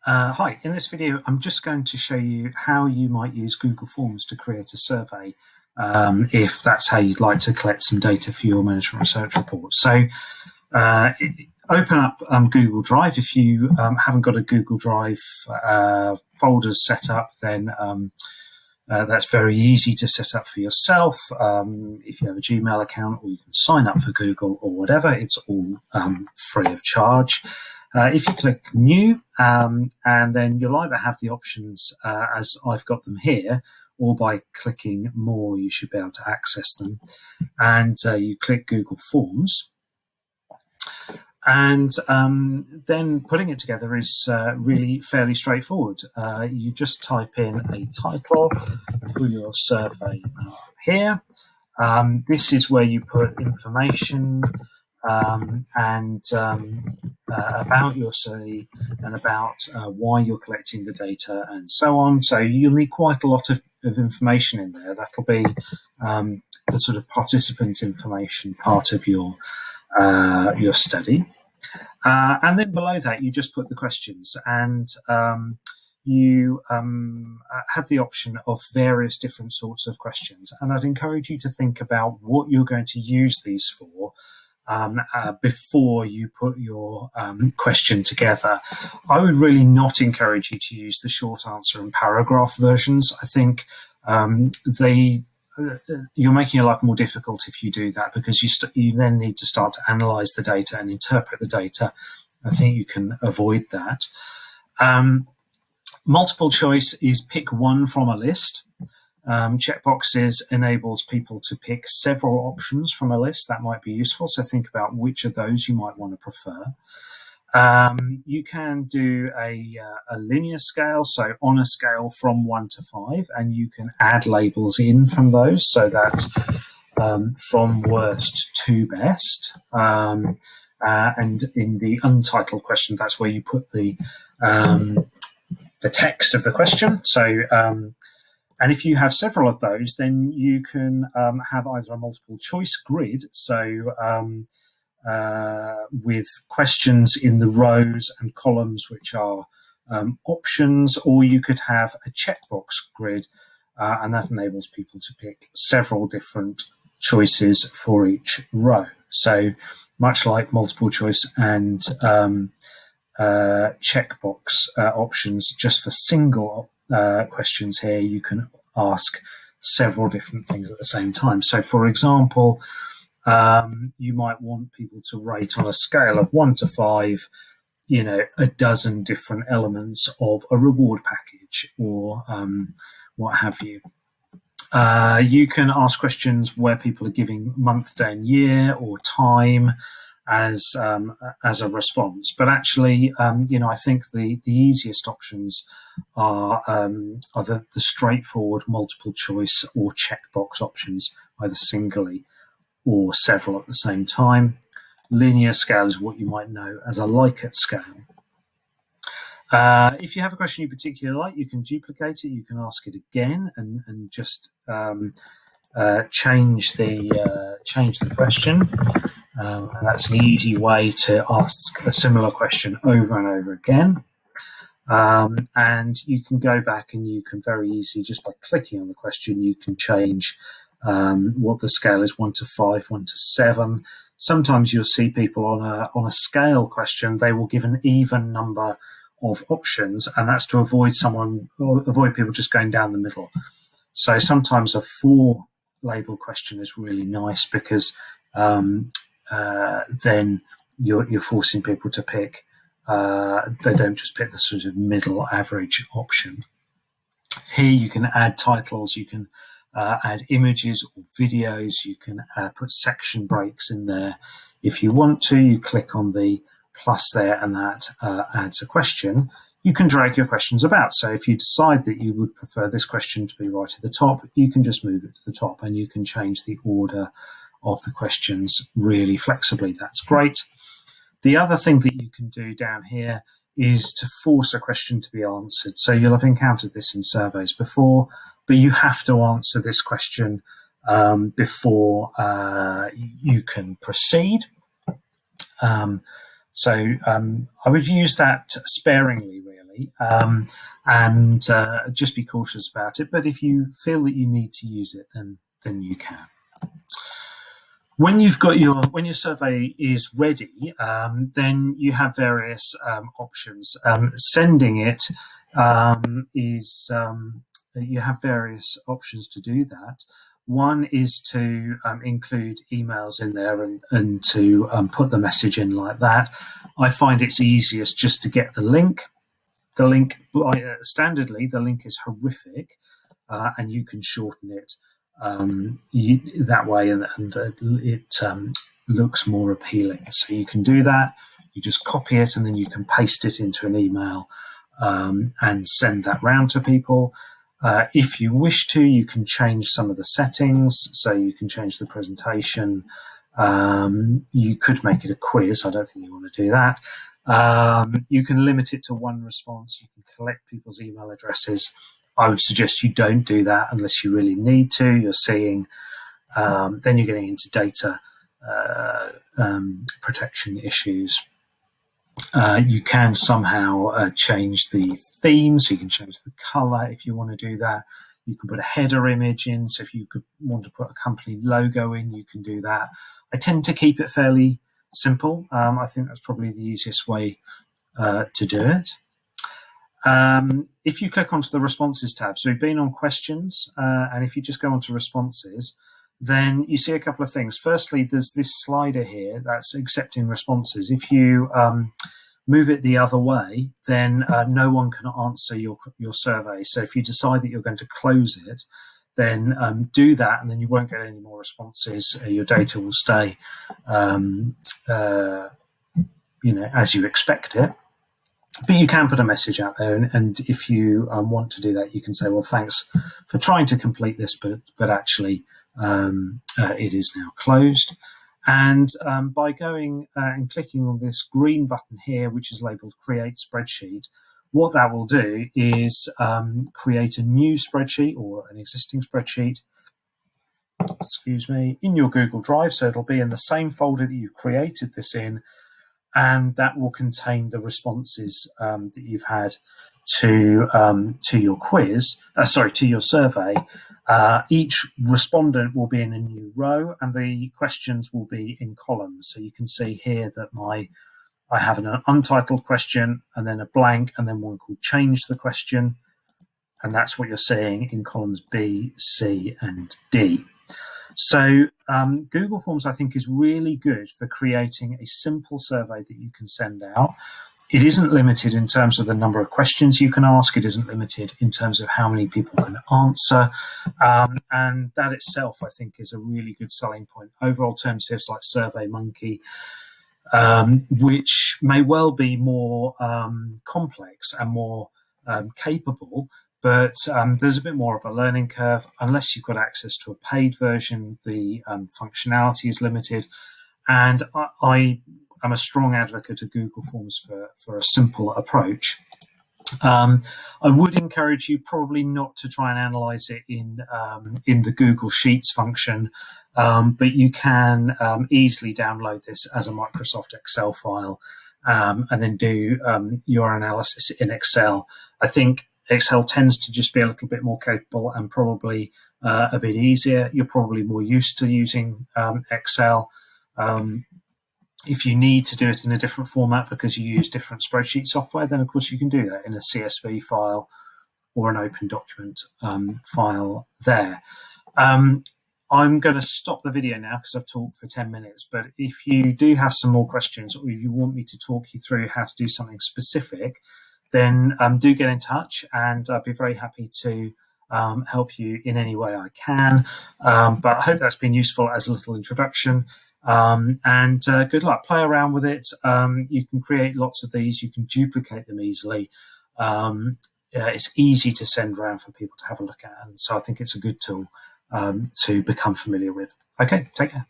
Hi, in this video I'm just going to show you how you might use Google Forms to create a survey if that's how you'd like to collect some data for your management research report. So open up Google Drive. If you haven't got a Google Drive folders set up, then that's very easy to set up for yourself. If you have a Gmail account, or you can sign up for Google or whatever, it's all free of charge. If you click New, and then you'll either have the options as I've got them here, or by clicking More, you should be able to access them. And you click Google Forms. And then putting it together is really fairly straightforward. You just type in a title for your survey here. This is where you put information and about your survey and about why you're collecting the data and so on. So you'll need quite a lot of information in there. That'll be the sort of participant information part of your study. And then below that, you just put the questions, and you have the option of various different sorts of questions. And I'd encourage you to think about what you're going to use these for before you put your question together. I would really not encourage you to use the short answer and paragraph versions. I think you're making your life more difficult if you do that, because you then need to start to analyze the data and interpret the data. I think you can avoid that. Multiple choice is pick one from a list. Checkboxes enables people to pick several options from a list. That might be useful, so think about which of those you might want to prefer. You can do a linear scale, so on a scale from 1 to 5, and you can add labels in from those, so that's from worst to best. And in the untitled question, that's where you put the text of the question. So, and if you have several of those, then you can have either a multiple choice grid, so with questions in the rows and columns which are options, or you could have a checkbox grid, and that enables people to pick several different choices for each row. So much like multiple choice and checkbox options, just for single questions here, you can ask several different things at the same time. So for example, you might want people to rate on a scale of 1 to 5, a dozen different elements of a reward package, or what have you. You can ask questions where people are giving month, day, and year, or time as a response. But actually, I think the easiest options are the straightforward multiple choice or checkbox options, either singly or several at the same time. Linear scale is what you might know as a Likert scale. If you have a question you particularly like, you can duplicate it. You can ask it again and just change the question. And that's an easy way to ask a similar question over and over again. And you can go back and you can very easily, just by clicking on the question, you can change what the scale is, 1 to 5, 1 to 7. Sometimes you'll see people on a scale question, they will give an even number of options, and that's to avoid people just going down the middle. So sometimes a 4 label question is really nice, because then you're forcing people to pick. They don't just pick the sort of middle average option. Here you can add titles, you can add images or videos, you can put section breaks in there. If you want to, you click on the plus there, and that adds a question. You can drag your questions about. So if you decide that you would prefer this question to be right at the top, you can just move it to the top, and you can change the order of the questions really flexibly. That's great. The other thing that you can do down here is to force a question to be answered. So you'll have encountered this in surveys before, but you have to answer this question before you can proceed. So I would use that sparingly, really, and just be cautious about it. But if you feel that you need to use it, then you can. When you've got when your survey is ready, then you have various options. Sending it is you have various options to do that. One is to include emails in there and to put the message in like that. I find it's easiest just to get the link. The link, standardly, the link is horrific, and you can shorten it that way, and it looks more appealing. So you can do that. You just copy it, and then you can paste it into an email and send that round to people. If you wish to, you can change some of the settings. So you can change the presentation. You could make it a quiz. I don't think you want to do that. You can limit it to one response. You can collect people's email addresses. I would suggest you don't do that unless you really need to. You're seeing, then you're getting into data protection issues. You can somehow change the theme, so you can change the color if you want to do that. You can put a header image in, so if you could want to put a company logo in, you can do that. I tend to keep it fairly simple. I think that's probably the easiest way to do it. If you click onto the responses tab, so we've been on questions, and if you just go onto responses, then you see a couple of things. Firstly, there's this slider here that's accepting responses. If you move it the other way, then no one can answer your survey. So if you decide that you're going to close it, then do that, and then you won't get any more responses. Your data will stay, as you expect it. But you can put a message out there, and if you want to do that, you can say, well, thanks for trying to complete this, but actually it is now closed. And by going and clicking on this green button here, which is labeled Create Spreadsheet, what that will do is create a new spreadsheet or an existing spreadsheet, in your Google Drive. So it'll be in the same folder that you've created this in, and that will contain the responses that you've had to your quiz, to your survey. Each respondent will be in a new row, and the questions will be in columns. So you can see here that I have an untitled question, and then a blank, and then one called Change the Question, and that's what you're seeing in columns B, C, and D. So Google Forms, I think, is really good for creating a simple survey that you can send out. It isn't limited in terms of the number of questions you can ask. It isn't limited in terms of how many people can answer. And that itself, I think, is a really good selling point over alternatives like SurveyMonkey, which may well be more complex and more capable, but there's a bit more of a learning curve. Unless you've got access to a paid version, the functionality is limited. And I'm a strong advocate of Google Forms for a simple approach. I would encourage you probably not to try and analyze it in the Google Sheets function, but you can easily download this as a Microsoft Excel file and then do your analysis in Excel. I think Excel tends to just be a little bit more capable and probably a bit easier. You're probably more used to using Excel. If you need to do it in a different format because you use different spreadsheet software, then of course you can do that in a CSV file or an open document file there. I'm going to stop the video now because I've talked for 10 minutes, but if you do have some more questions or if you want me to talk you through how to do something specific, then do get in touch, and I'll be very happy to help you in any way I can. But I hope that's been useful as a little introduction. And good luck. Play around with it. You can create lots of these. You can duplicate them easily. It's easy to send around for people to have a look at, and so I think it's a good tool to become familiar with. Okay, take care.